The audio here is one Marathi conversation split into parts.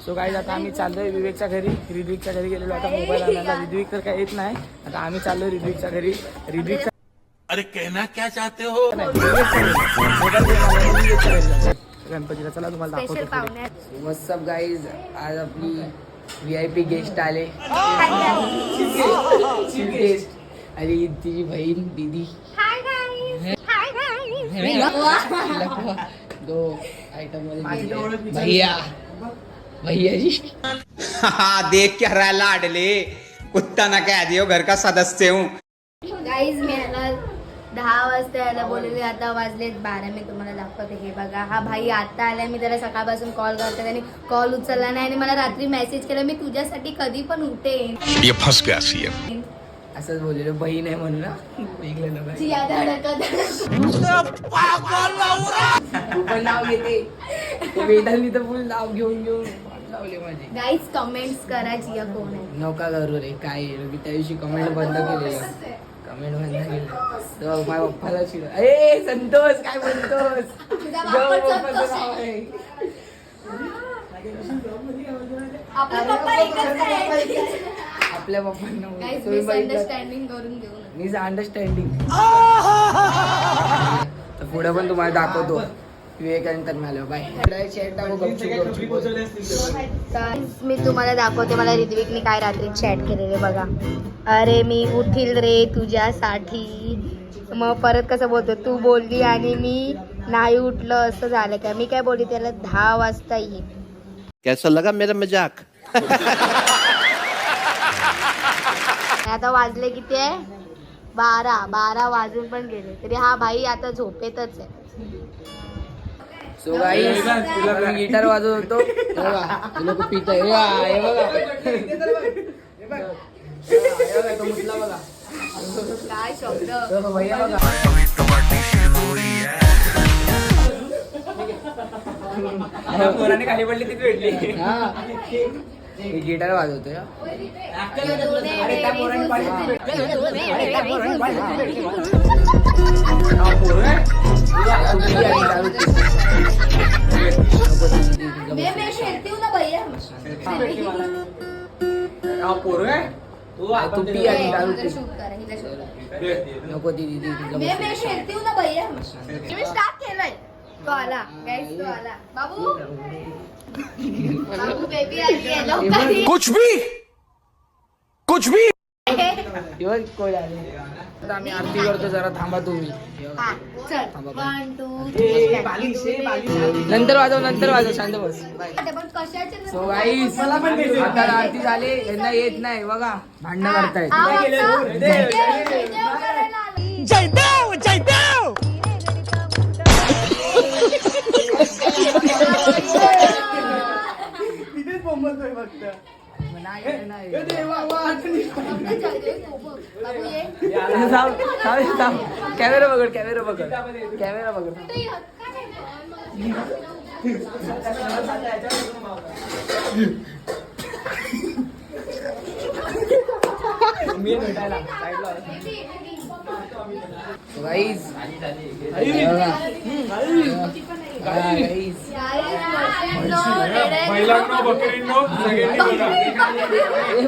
सो गाईज आता आम्ही चाललोय विवेकच्या घरी. ऋत्विकच्या घरी गेलेलो आता मोबाईल आणायला. ऋत्विक तर काय येत नाही. आता आम्ही चाललोय ऋत्विकच्या घरी. ऋत्विकच्या अरे कहना क्या चाहते हो? गणपतीला चला तुम्हाला दाखवतो. व्हॉट्स अप गाईज, आज आपली VIP गेस्ट आले. गेस्ट आणि तिची बहीण दीदी. दो आइटम मध्ये भैया भैया जी. देख क्या रहा लाडले, कुत्ता ना कह दियो घर का सदस्य हूँ. गाईज मी याला 10 वाजता यायला बोलले. आता वाजलेत 12. मी तुम्हाला दाखवते. हे बघा, हा भाई आता आलाय. मी त्याला सकाळपासून कॉल करते, त्याने कॉल उचलला नाही आणि मला रात्री मेसेज केला, मी तुझ्यासाठी कधी पण उठेन. ये फंस गया सीएम. असंच बोललेलं, बहीण आहे म्हणून ना. पण नाव घेते वेदांनी तर फुल नाव घेऊन लावले माझे. गाईज कमेंट्स करा जिया कोण आहे. नौका करू रे काय. मी त्या दिवशी कमेंट बंद केलेलं. कमेंट बंद केलं तेव्हा माझ्या पप्पाला शिव. ए संतोष काय म्हणतोस. आपल्या पप्पांना मिसअंडरस्टँडिंग करून घेऊ नका. मीच अंडरस्टँडिंग. तर पुढे पण तुम्हाला दाखवतो विवेकानंतर मिळालं. बाय. मी तुम्हाला दाखवते मला ऋत्विकने काय रात्री चॅट केलेले बघा. अरे मी उठील रे तुझ्यासाठी. मग परत कसं बोलतो, तू बोलली आणि मी नाही उठलं असं झालं का. मी काय बोलली त्याला 10 वाजता येईल. कैसा लगा मेरा मजाक? आता वाजले किती आहे 12 वाजून पण गेले तरी हा भाई आता झोपेतच आहे. सो गाईस तुला गिटार वाजवत होतो लोक पित आहे. हे बघा तो मुतला बघा काय शब्द. भैया बघा पोराने खाली पडली तिथे भेटली. गिटार वाजवतोय. नको दीदी स्टार्ट केलंय. तो आला गाईस, तो आला. बाबू बाबू बेबी आली. कुछ भी आम्ही आरती करतो. जरा थांबा तुम्ही. चल 1 2 3 नंतर वाजव शांत बस. पण कशाचे. सो गाईस आता आरती झाली. यांना येत नाही बघा, भांडणं करतायत. जय देव जय देव. कॅमेरा बघ. मी भेटायला साईडला. गाईस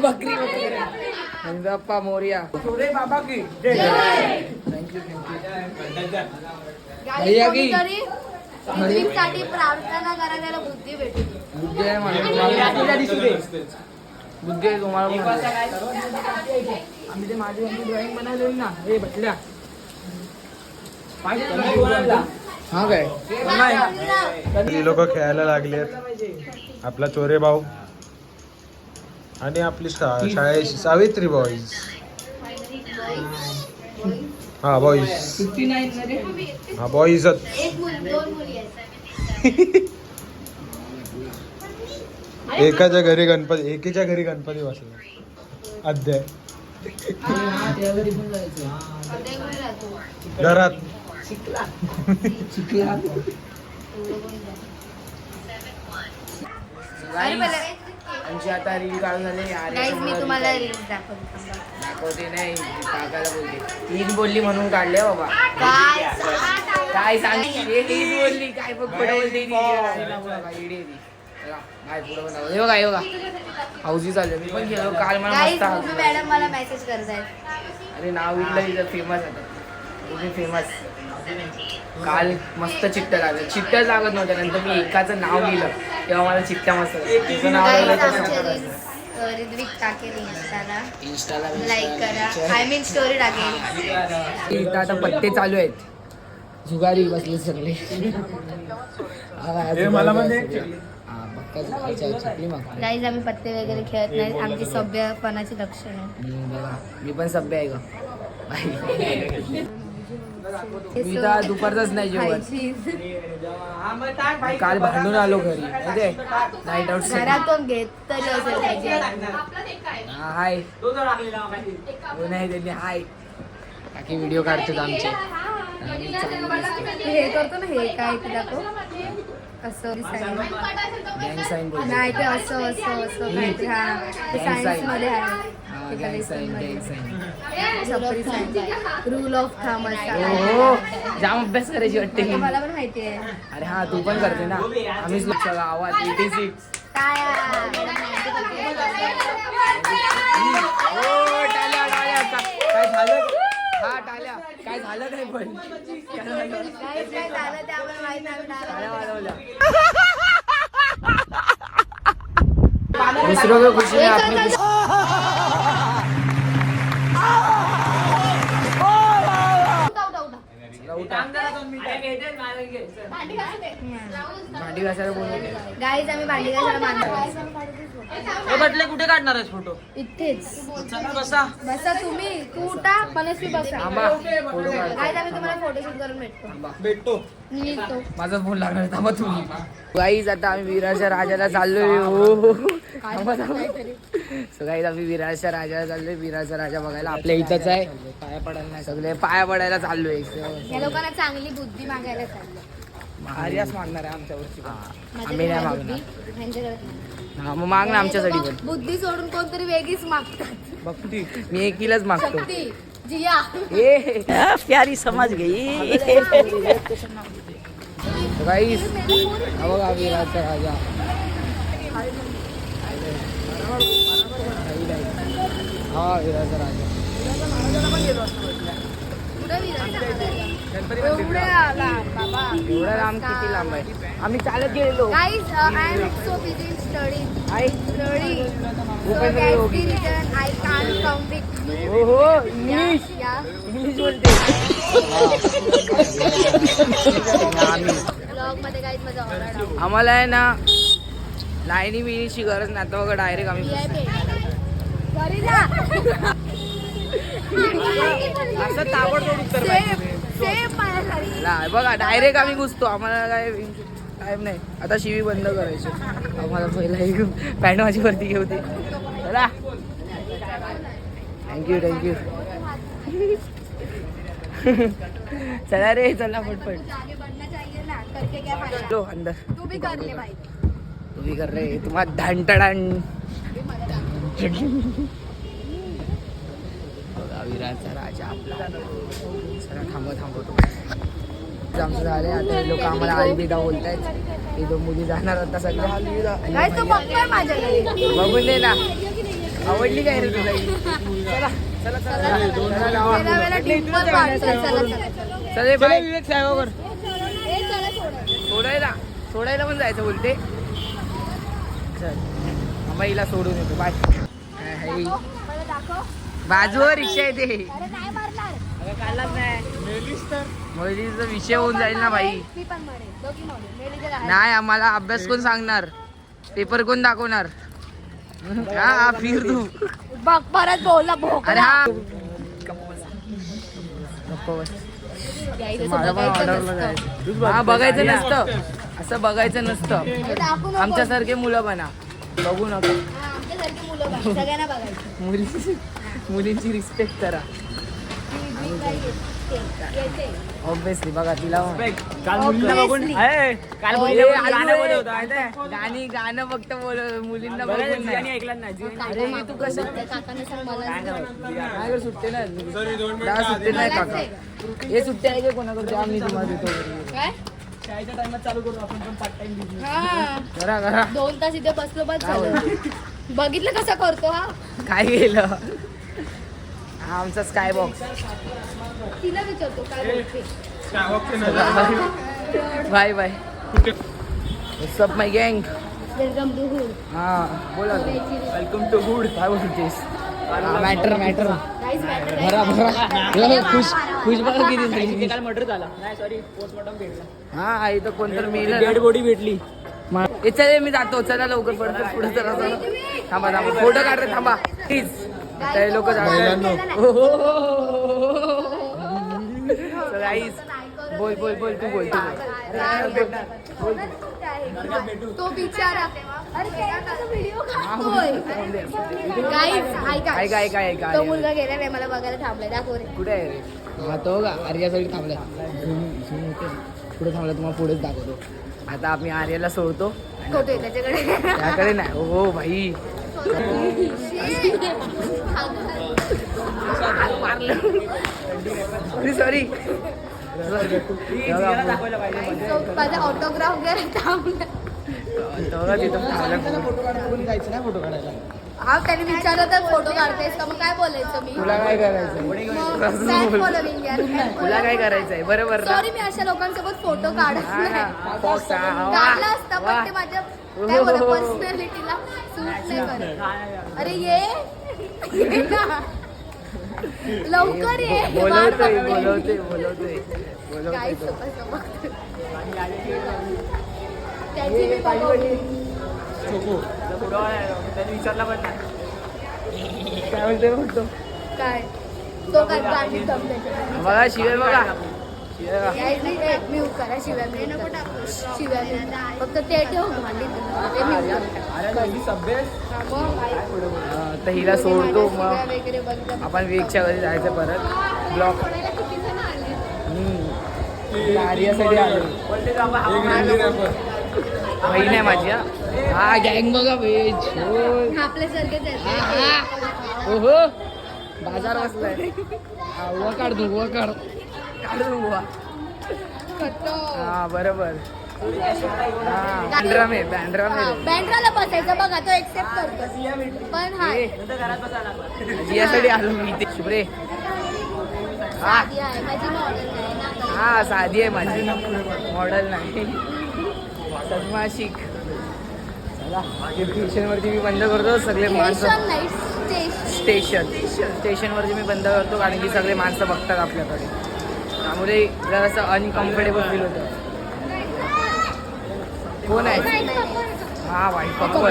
बकरी बाप्पा मोर्या. बाबा की थँक्यू भैया की साठी प्रार्थना करा, त्याला बुद्धी भेटते. बुद्धी आहे मला. बुद्धी आहे तुम्हाला. आम्ही ते माझी ड्रॉइंग बनवली ना. हे भेटल्या हा काय लोक खेळायला लागलेत. आपला चोरे भाऊ आणि आपली शाळेची सावित्री बॉईज. हा बॉईज. हा बॉईजच. एकीच्या घरी गणपती बसला. अध्याय घरात आमची आता रील काढून झाले. गाईज मी तुम्हाला रील्स दाखवते नाही काकाला बोलते. हीच बोलली म्हणून काढले बाबा. काय काय सांगली हीच बोलली. काय बघ बोलते. बाय पुढे पण हे बघा हे बघा हाऊसी चालू मी पण गेलो काल मला गाईज मस्त भूमी मॅडम मला मेसेज करत आहेत. अरे नाव विकलं इथं फेमस आहे तुम्ही फेमस काल मस्त चिट्ट्या लागल्या चिट्ट्याच लागत नव्हत्या नंतर मी एकाचं नाव लिहिलं तेव्हा मला चिट्ट्या मस्त तिचं नाव गाईज लिहिलं आमचे तसं रील्स रिद्विक टाकेल इंस्टाला इंस्टाला लाईक करा. आय मीन स्टोरी टाकेल. इथं आता पत्ते चालू आहेत जुगारी बसले सगळे मला म्हणजे गाईज आम्ही पत्ते वगैरे खेळत नाही. आमची सभ्यपणाची लक्षण आहे. मी पण सभ्य आहे का मी तर दुपारचाच नाही जेवत काल भांडून आलो घरी म्हणजे नाईट आउट घरातून घेत तरी असेल पाहिजे. हाय नाही त्यांनी हाय बाकी व्हिडिओ काढतात आमचे हे करतो ना हे काय ते दाखव असं गँग साईन बोलतो नाही ते असं असं असं काहीतरी. हा ते सायन्स मध्ये आहे. गँग साईन छपरी सायन्स रूल ऑफ थंब हो जाम अभ्यास करायची वाटते मला पण माहिती आहे. अरे हा तू पण करते ना आम्हीच लोक गावात 86 काय झालं हा टाळ्या काय झालं नाही पण काय झालं ते आम्हाला माहित नाही. टाळ्या वाजवल्या दुसरं को खुशी है अपनी खुशी भांडी घासायला बोलवले गाईज आम्ही भांडी घासायला मानतो. बटले कुठे काढणार आहेस फोटो इथेच बसा बसा तुम्ही तू उठा मनस्वी बसा. थांबा फोटो काढ गाईज आम्ही तुम्हाला फोटोशूट करून भेटतो. मी निघतो. माझाच फोन लागणार थांबा तुम्ही गाईज आता आम्ही विरारच्या राजाला चाललोय हो सो गाईज आम्ही विरारच्या राजाला चाललोय विरारचा राजा बघायला आपल्या इथंच आहे पाया पडायला नाही सगळे पाया पडायला चाललोय या लोकांना चांगली बुद्धी मागायला चाललं. आर्यास मागणार आहे आमच्यावरची आम्ही नाही मागणार माझ्याकडे हा मग माग ना आमच्यासाठी पण बुद्धी सोडून कोणतरी वेगळीच मागतात. बघती मी एकीलाच मागतो शक्ती जिया ए प्यारी समज गई गाईस बघा विरारचा राजा हा विरारचा राजा एवढे आला बाबा. एवढा लांब किती लांब आहे आम्ही चालत गेलेलो Guys, I am so busy in studying. I Study. So पण that's होगी. the reason I can't come with you. हो हो इंग्लिश Yeah. इंग्लिश बोलते आम्ही Vlog मध्ये guys माझा ऑर्डर आम्हाला आहे ना लाईनी बिनीची गरज नाही आता बघा डायरेक्ट आम्ही घरी जा. असं ताबडतोब उत्तर पाहिजे. सेम माझ्या घरी. नाही बघा डायरेक्ट आम्ही घुसतो आम्हाला काय टाइम नाही आता शिवी बंद करायची आम्हाला पहिला पॅन्ट माझी वरती घेऊ दे चला थँक्यू थँक्यू चला रे चला पटपट आगे बढ़ना चाहिए ना. करके क्या फायदा? लो अंदर तू भी कर ले भाई. तू भी कर रे तुम्हाला ढांटडाण बघा विरारचा राजा आपला चला थांबवतो आमचं झालंय आता लोक आम्हाला अलविदा बोलतायत हे दोन मुली जाणार आता सगळ्या अलविदा Guys, तो बघतोय माझ्याकडे. बघून दे ना आवडली काय रे तुला ही? चला चला चला चला लावा. वेळा वेळा डिंपल वाढतोय. चला चला. चले बाय विवेक साहेबावर ए चला सोडा. सोडायला पण जायचं बोलते चल आम्हा हिला सोडून येतो बाय मला दाखव. बाजूवर रिक्षा येते अरे नाही मारणार. काढलाच नाही मोदीचा विषय होऊन जाईल ना भाई मी पण म्हणेन. दोघी म्हणून. मेलीच्या राहायला. नाही आम्हाला अभ्यास कोण सांगणार पेपर कोण दाखवणार हा फिर तू बघ परत बोलला भोक. अरे हा गप्प बस. मला पण ऑर्डरला जायचं. हा बघायचं नसतं असं बघायचं नसतं दाखवू नको. आमच्यासारखे मुलं बना बघू नका हा, आमच्यासारखी मुलं बघ. सगळ्यांना बघायचं. मुलींची रिस्पेक्ट करा येते. ऑब्विसली बघा तिला Obviously. गाणं फक्त मुलींना बघून नाही. अरे हे तू कसं त्या काकाने सांग मला नाही गं, सुट्टे नाही सुट्टे नाही काका हे सुट्टे आहे का कोणाकडे आम्ही तुम्हाला देतो काय शाळेच्या टाइमात चालू करू आपण पण पार्ट टाइम बिझनेस. हा करा करा. 2 तास इथे बसलो बस काय झालं. बघितलं कसं करतो हा. काय केलं हा आमचा स्काय बॉक्स. तिला विचारतो काय बोलते. Bye bye. सब माय गँग. Welcome to hood. हा बोला वेलकम टू हुड. काय बोलतेस मॅटर मॅटर भरा भरा. खुश बघा किती काल मर्डर झाला. नाही सॉरी पोस्टमॉर्टम भेटला. हा इथं कोणतरी मेलं. डेड बॉडी भेटली. चल मी जातो. चला लवकर पडतो पुढे जरा थांबा थांबा फोटो काढते थांबा प्लीज. ते लोक बोल बोल बोल तू बोल तो बिचारा व्हिडिओ काढतोय. ऐका ऐका ऐका. तो मुलगा गेला नाही मला बघायला थांबलाय. दाखव रे. कुठे आहे रे हा तो का आर्यासाठी थांबलाय. पुढे थांबला तुम्हाला पुढेच दाखवतो. आता आम्ही आर्याला सोडतो. फोटो आहे त्याच्याकडे. त्याकडे नाही हो भाई. सॉरी माझा ऑटोग्राफ वगैरे थांबला. हा त्याने विचारलं तर फोटो काढतेस का मग काय बोलायचं मी. तुला काय करायचं तुला काय करायचंय बरोबर ना. सॉरी मी अशा लोकांसोबत फोटो काढत हा, नाही. Fox, हा, वा. काढला असता पण ते माझ्या काय बोलत पर्सनॅलिटीला सूट नाही करत. अरे ये ना. लवकर ये. बोलवतोय बोलवतोय बोलवतोय काय बोलवतोय. त्याची मी बघवली. विचारला पण नाही काय म्हणतोय म्हणतो. काय तो काय गाडी दमले. बघा शिवाय बघा मी करा शिव्या मी नको टाकू. शिव्या फक्त ते ठेव भांडी ते मी तर हिला सोडतो मग वगैरे बघ. आपण वेगच्या घरी जायचं परत ब्लॉक. आर्यासाठी आलो. बहीण आहे माझी. हा गँग बघा वेज आपल्यासारखेच आहेत. ओहो बाजार बसलाय. उवा काढ तू उवा काढ उवा. हा बरोबर. हा बँड्रामे बँड्रामे. बँड्राला बसायचं बघा तो एक्सेप्ट करतो पण हाय जियासाठी आलो मी इथे. शुभ्रे हा साधी आहे माझी मॉडेल नाही ना. हा साधी आहे माझी मॉडेल नाही. सलमा शिक. चला स्टेशनवरती मी बंद करतो. सगळे माणसं स्टेशन नाही स्टेशनवरती मी बंद करतो कारण की सगळे माणसं बघतात आपल्याकडे. त्यामुळे जरासं अनकम्फर्टेबल फील होतं. कोण आहे हा वाईट कपल.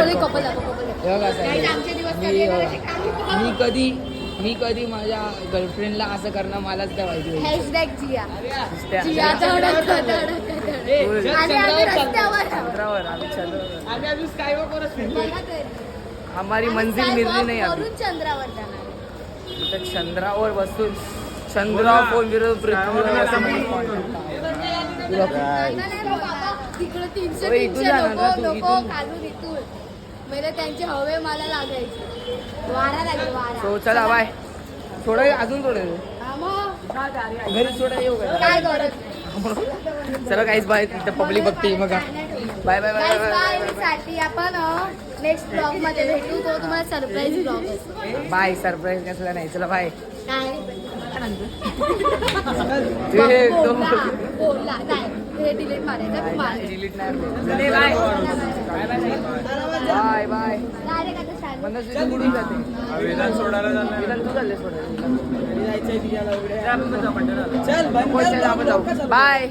मी कधी माझ्या गर्लफ्रेंडला असं करणं मलाच काय माहिती. हॅशटॅग जिया. चंद्रावर आम्ही चंद्रावर. हमारी मंजिल मिळली नाही अजून. चंद्रावर जाणार. तर चंद्रावर बसून चंद्रावर कोण विरोध पृथ्वीवर असं तिकडे 300 होय, इथून जाणार ना तू, नको इथून. खालून इथून म्हणजे त्यांची हवे मला लागायची. वारा लागेल वारा. तो चला बाय. थोडं अजून थोडं हा मग घरी थोडं येऊ का. काय गरज. चला काहीच बाय तिथं पब्लिक बघते बघा. Bye bye bye bye bye साठी आपण नेक्स्ट ब्लॉग मध्ये भेटू. तो तुम्हाला सरप्राईज ब्लॉग असतो. बाय. सरप्राईज कसला नाही. चला बाय. काय ते बोलला नाही हे डिलीट मारायचं. डिलीट नाही. Bye bye bye. डायरेक्ट आता शाळेत. म्हणून कुठून जाते वेदांत सोडायला झालं. वेदांत तू चालले सोडायला. चल आपण जाऊ बाय.